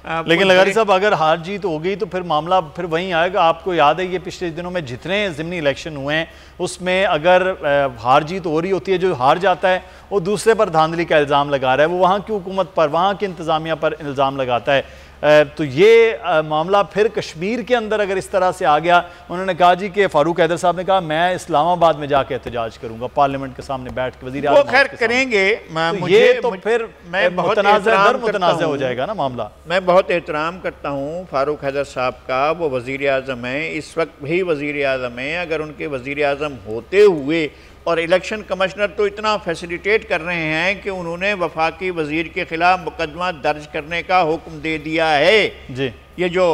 लेकिन लगारी साहब अगर हार जीत हो गई तो फिर मामला फिर वहीं आएगा। आपको याद है ये पिछले दिनों में जितने ज़िमनी इलेक्शन हुए हैं उसमें अगर हार जीत हो रही होती है, जो हार जाता है वो दूसरे पर धांधली का इल्ज़ाम लगा रहा है, वो वहाँ की हुकूमत पर, वहाँ की इंतज़ामिया पर इल्ज़ाम लगाता है। तो ये मामला फिर कश्मीर के अंदर अगर इस तरह से आ गया, उन्होंने कहा जी कि फारूक हैदर साहब ने कहा मैं इस्लामाबाद में जाके एहतजाज करूंगा, पार्लियामेंट के सामने बैठ के वज़ीर आज़म खैर करेंगे। तो ये तो फिर मुतनाज़ा हो जाएगा ना मामला। मैं बहुत एहतराम करता हूँ फारूक हैदर साहब का, वो वज़ीर आज़म हैं, इस वक्त भी वज़ीर आज़म हैं। अगर उनके वज़ीर आज़म होते हुए और इलेक्शन कमिश्नर तो इतना फैसिलिटेट कर रहे हैं कि उन्होंने वफाकी वज़ीर के ख़िलाफ़ मुकदमा दर्ज करने का हुक्म दे दिया है जी। ये जो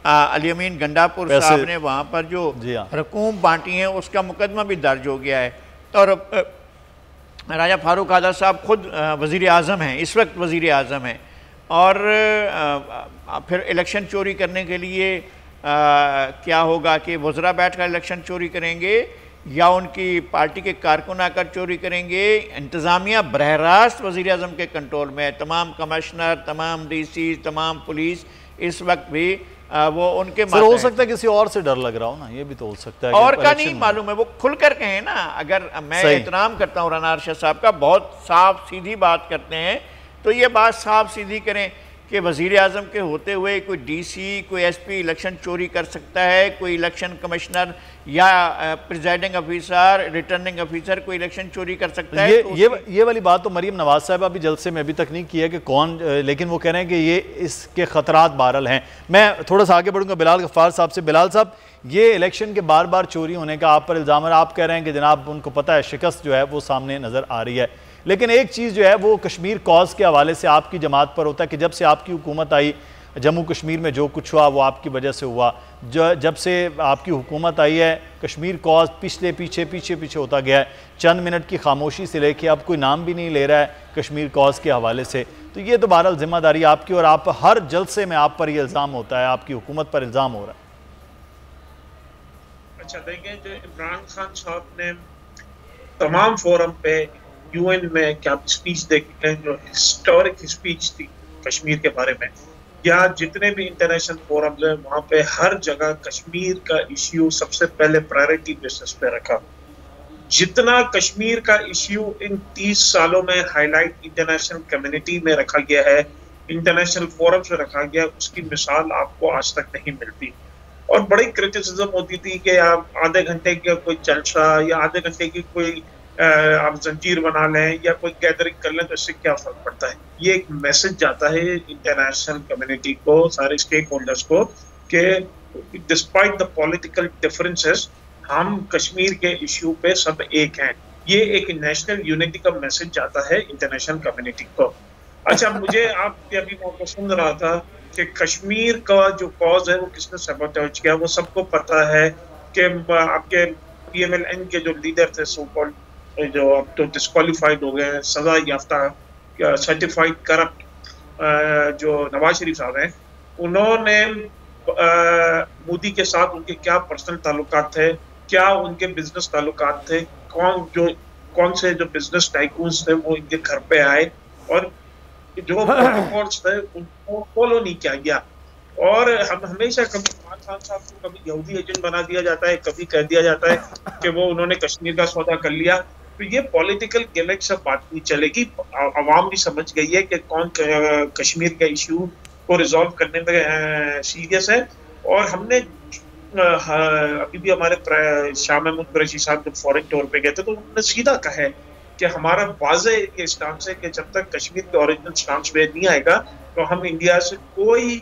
अली अमीन गंडापुर साहब ने वहाँ पर जो रकूम बांटी हैं उसका मुकदमा भी दर्ज हो गया है। और राजा फारूक हैदर साहब खुद वज़ीर आज़म हैं, इस वक्त वज़ीर आज़म हैं। और फिर इलेक्शन चोरी करने के लिए क्या होगा कि वज़रा बैठ कर इलेक्शन चोरी करेंगे या उनकी पार्टी के कारकुन आकर चोरी करेंगे। इंतज़ामिया बरह रास्त वज़ीर आज़म के कंट्रोल में है, तमाम कमिश्नर, तमाम डीसी, तमाम पुलिस इस वक्त भी वो उनके हो सकता है किसी और से डर लग रहा हो ना, ये भी तो हो सकता है। और का नहीं मालूम है, वो खुल कर कहें ना। अगर मैं एहतराम करता हूँ राना अरशद साहब का, बहुत साफ सीधी बात करते हैं, तो ये बात साफ सीधी करें कि वज़ीर आज़म के होते हुए कोई डीसी, कोई एसपी इलेक्शन चोरी कर सकता है, कोई इलेक्शन कमिश्नर या प्रिजाइडिंग ऑफिसर, रिटर्निंग ऑफिसर कोई इलेक्शन चोरी कर सकता है। ये वाली बात तो मरीम नवाज साहब अभी जलसे में अभी तक नहीं की है कि कौन, लेकिन वो कह रहे हैं कि ये इसके ख़तरात बहरहाल हैं। मैं थोड़ा सा आगे बढ़ूंगा बिलाल गफ्फार साहब से। बिलाल साहब, ये इलेक्शन के बार बार चोरी होने का आप पर इल्ज़ाम है, आप कह रहे हैं कि जनाब उनको पता है शिकस्त जो है वो सामने नज़र आ रही है, लेकिन एक चीज़ जो है वो कश्मीर कॉज के हवाले से आपकी जमात पर होता है कि जब से आपकी हुकूमत आई, जम्मू कश्मीर में जो कुछ हुआ वो आपकी वजह से हुआ। जब से आपकी हुकूमत आई है कश्मीर कॉज पीछे होता गया है। चंद मिनट की खामोशी से लेके अब कोई नाम भी नहीं ले रहा है कश्मीर कॉज के हवाले से। तो ये तो बहरहाल जिम्मेदारी आपकी, और आप हर जलसे में आप पर यह इल्ज़ाम होता है, आपकी हुकूमत पर इल्ज़ाम हो रहा है। अच्छा देखें, जो इमरान खान साहब ने तमाम फोरम पे यूएन में क्या स्पीच देखी, जो हिस्टोरिक स्पीच थी कश्मीर के बारे में, या जितने भी इंटरनेशनल फोरम्स हैं वहाँ पे हर जगह कश्मीर का इश्यू सबसे पहले प्रायोरिटी बेसिस पे रखा। जितना कश्मीर का इश्यू इन 30 सालों में हाईलाइट इंटरनेशनल कम्युनिटी में रखा गया है, इंटरनेशनल फोरम्स में रखा गया, उसकी मिसाल आपको आज तक नहीं मिलती। और बड़ी क्रिटिसिज्म होती थी कि आप आधे घंटे का कोई जलसा या आधे घंटे की कोई आप जंजीर बना लें या कोई गैदरिंग कर लें तो इससे क्या फर्क पड़ता है। ये एक मैसेज जाता है इंटरनेशनल कम्युनिटी को, सारे स्टेक होल्डर्स को, कि डिस्पाइट द पॉलिटिकल डिफरेंसेस हम कश्मीर के इश्यू पे सब एक हैं। ये एक नेशनल यूनिटी का मैसेज जाता है इंटरनेशनल कम्युनिटी को। अच्छा, मुझे आप अभी मौका सुन रहा था कि कश्मीर का जो कॉज है वो किसने सबोटेज किया, वो सबको पता है कि आपके PMLN के जो लीडर थे सो कॉल्ड, जो अब तो डिस्क्वालीफाइड हो गए हैं, सजा याफ्ता सर्टिफाइड करप्ट जो नवाज शरीफ साहब हैं, उन्होंने मोदी के साथ उनके क्या पर्सनल ताल्लुकात थे, क्या उनके बिजनेस ताल्लुकात थे, कौन से जो बिजनेस टाइकून्स थे वो इनके घर पे आए, और जो प्रोटोकॉल्स थे उनको फॉलो नहीं किया गया। और हम हमेशा कभी इमरान खान साहब को कभी यहूदी एजेंट बना दिया जाता है, कभी कह दिया जाता है कि वो उन्होंने कश्मीर का सौदा कर लिया। तो ये पॉलिटिकल गिमिक से बात नहीं चलेगी। आवाम भी समझ गई है कि कौन कश्मीर के इशू को रिजॉल्व करने में सीरियस है। और हमने अभी भी हमारे शाह महमूद कुरैशी साहब जब फॉरेन टूर पे गए थे तो उन्होंने सीधा कहा है कि हमारा वाज़ेह स्टांस है कि जब तक कश्मीर के ओरिजिनल स्टांस पे नहीं आएगा तो हम इंडिया से कोई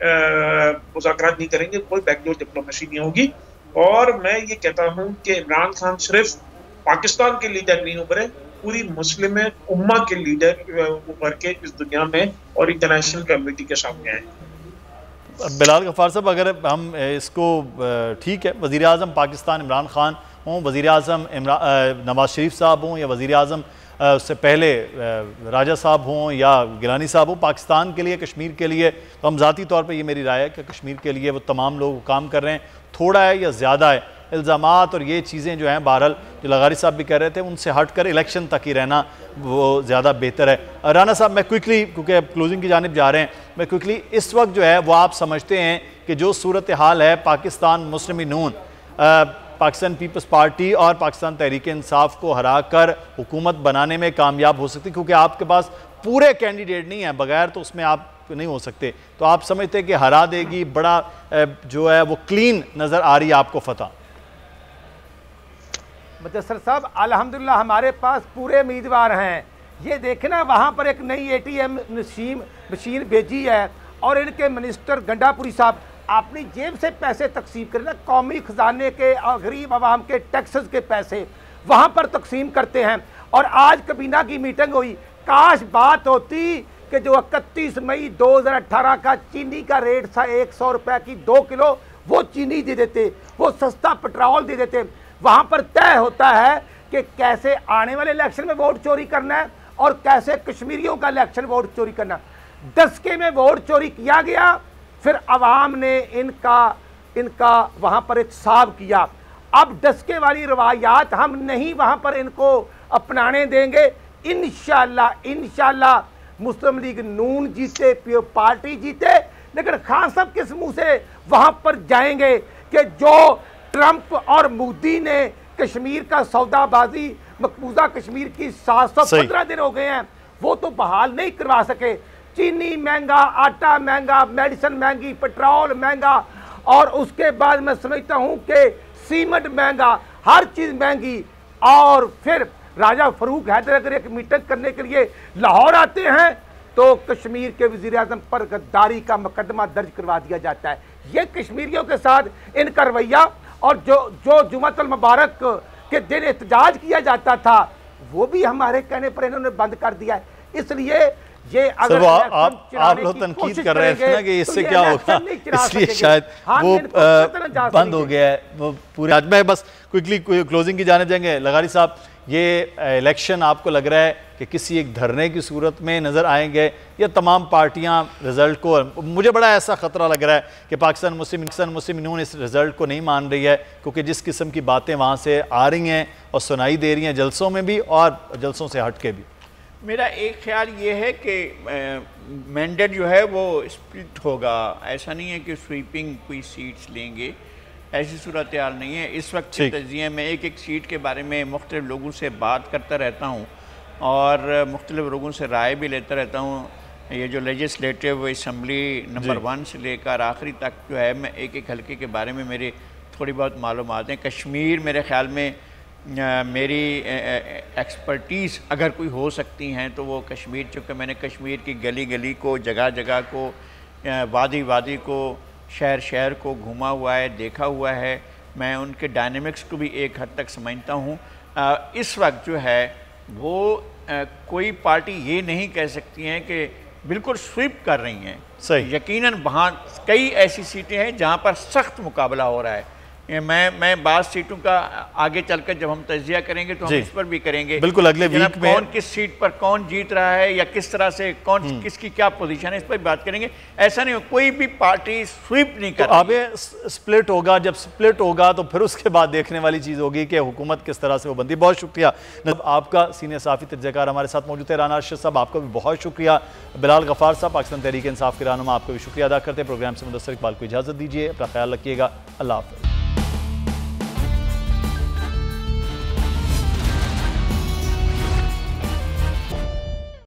मुज़ाकरात नहीं करेंगे, कोई बैकडोर डिप्लोमेसी नहीं होगी। और मैं ये कहता हूँ कि इमरान खान सिर्फ पाकिस्तान के लीडर नहीं उभरे, पूरी मुस्लिम उम्मा के लीडर उभर के इस दुनिया में और इंटरनेशनल कम्युनिटी के सामने आए। बिलाल गफ्फार साहब, अगर हम इसको ठीक है, वज़ीर आज़म पाकिस्तान इमरान खान हों, वज़ीर आज़म नवाज शरीफ साहब हों, या वज़ीर आज़म उससे पहले राजा साहब हों या गिलानी साहब हों, पाकिस्तान के लिए, कश्मीर के लिए, तो हम ज़ाती तौर पे ये मेरी राय है कि कश्मीर के लिए वो तमाम लोग काम कर रहे हैं। थोड़ा है या ज़्यादा है, इल्ज़ामात और ये चीज़ें जो हैं, बहरहाल जो लगारी साहब भी कह रहे थे, उनसे हट कर इलेक्शन तक ही रहना वो ज़्यादा बेहतर है। राना साहब, मैं क्विकली, क्योंकि अब क्लोजिंग की जानिब जा रहे हैं, मैं क्विकली इस वक्त जो है वो आप समझते हैं कि जो सूरत हाल है पाकिस्तान मुस्लिम नून, पाकिस्तान पीपल्स पार्टी और पाकिस्तान तहरीक इंसाफ को हरा कर हुकूमत बनाने में कामयाब हो सकती, क्योंकि आपके पास पूरे कैंडिडेट नहीं हैं, बगैर तो उसमें आप नहीं हो सकते, तो आप समझते हैं कि हरा देगी, बड़ा जो है वो क्लीन नज़र आ रही है आपको फतह? मुदस्सर साहब, अल्हम्दुलिल्लाह हमारे पास पूरे उम्मीदवार हैं। ये देखना, वहाँ पर एक नई ATM मशीन भेजी है और इनके मिनिस्टर गंडापुरी साहब अपनी जेब से पैसे तकसीम करें ना, कौमी खजाने के और गरीब आवाम के टैक्सेस के पैसे वहाँ पर तकसीम करते हैं। और आज कबीना की मीटिंग हुई, काश बात होती कि जो 31 मई 2018 का चीनी का रेट था 100 रुपये की 2 किलो, वो चीनी दे देते, वो सस्ता पेट्रोल दे देते। वहाँ पर तय होता है कि कैसे आने वाले इलेक्शन में वोट चोरी करना है और कैसे कश्मीरियों का इलेक्शन वोट चोरी करना। दसके में वोट चोरी किया गया, फिर अवाम ने इनका वहाँ पर एहतसाब किया। अब डस्के वाली रवायात हम नहीं वहाँ पर इनको अपनाने देंगे। इंशाल्लाह मुस्लिम लीग नून जीते, पार्टी जीते, लेकिन खान साहब किस मुंह से वहाँ पर जाएंगे कि जो ट्रंप और मोदी ने कश्मीर का सौदाबाजी, मकबूजा कश्मीर की 715 दिन हो गए हैं, वो तो बहाल नहीं करवा सके। चीनी महंगा, आटा महंगा, मेडिसिन महंगी, पेट्रोल महंगा, और उसके बाद मैं समझता हूँ कि सीमेंट महंगा, हर चीज़ महंगी। और फिर राजा फरूक हैदर अगर एक मीटिंग करने के लिए लाहौर आते हैं तो कश्मीर के वज़ीर-ए-आज़म पर गद्दारी का मुकदमा दर्ज करवा दिया जाता है। ये कश्मीरियों के साथ इनका रवैया, और जो जुमातुल मुबारक के दिन एहतजाज किया जाता था वो भी हमारे कहने पर इन्होंने बंद कर दिया है। इसलिए ये अगर आप लोग तनकीद कर रहे थे ना कि इससे क्या होगा, इसलिए शायद वो बंद हो गया है वो पूरे। आज मैं बस क्विकली क्लोजिंग की जाने जाएंगे। लगारी साहब, ये इलेक्शन आपको लग रहा है कि किसी एक धरने की सूरत में नज़र आएंगे या तमाम पार्टियां रिज़ल्ट को, मुझे बड़ा ऐसा ख़तरा लग रहा है कि पाकिस्तान मुस्लिम नून इस रिज़ल्ट को नहीं मान रही है, क्योंकि जिस किस्म की बातें वहाँ से आ रही हैं और सुनाई दे रही हैं, जलसों में भी और जलसों से हट के भी। मेरा एक ख्याल ये है कि मैंडेट जो है वो स्प्लिट होगा। ऐसा नहीं है कि स्वीपिंग कोई सीट्स लेंगे, ऐसी सूरत हाल नहीं है। इस वक्त के तजिए में एक एक सीट के बारे में मुख्तलिफ लोगों से बात करता रहता हूँ और मुख्तलिफ लोगों से राय भी लेता रहता हूँ। ये जो लेजिस्लेटिव असम्बली नंबर 1 से लेकर आखिरी तक जो है, मैं एक एक हल्के के बारे में मेरी थोड़ी बहुत मालूमात हैं। कश्मीर मेरे ख्याल में मेरी एक्सपर्टीज़ अगर कोई हो सकती हैं तो वो कश्मीर, चूँकि मैंने कश्मीर की गली गली को, जगह जगह को, वादी वादी को, शहर शहर को घूमा हुआ है, देखा हुआ है। मैं उनके डायनेमिक्स को भी एक हद तक समझता हूँ। इस वक्त जो है वो कोई पार्टी ये नहीं कह सकती हैं कि बिल्कुल स्वीप कर रही हैं। सही, यकीनन वहाँ कई ऐसी सीटें हैं जहाँ पर सख्त मुकाबला हो रहा है। मैं बात सीटों का आगे चलकर जब हम तजिया करेंगे तो हम इस पर भी करेंगे, बिल्कुल अगले वीक में कौन किस सीट पर कौन जीत रहा है या किस तरह से कौन किसकी क्या पोजीशन है, इस पर भी बात करेंगे। ऐसा नहीं हो कोई भी पार्टी स्वीप नहीं कर रही। अब ये स्प्लिट होगा, जब स्प्लिट होगा तो फिर उसके बाद देखने वाली चीज़ होगी कि हुकूमत किस तरह से वो बनती। बहुत शुक्रिया आपका, सीनियर साफ़ी तजज़ियाकार हमारे साथ मौजूद है। राना अरशद साहब, आपका भी बहुत शुक्रिया। बिलाल गफ़ार साहब, पाकिस्तान तहरीक इंसाफ के रहनुमा, आपको भी शुक्रिया अदा करते हैं। प्रोग्राम से मुदस्सर इकबाल को इजाज़त दीजिए, अपना ख्याल रखिएगा। अल्लाह हाफ़िज़।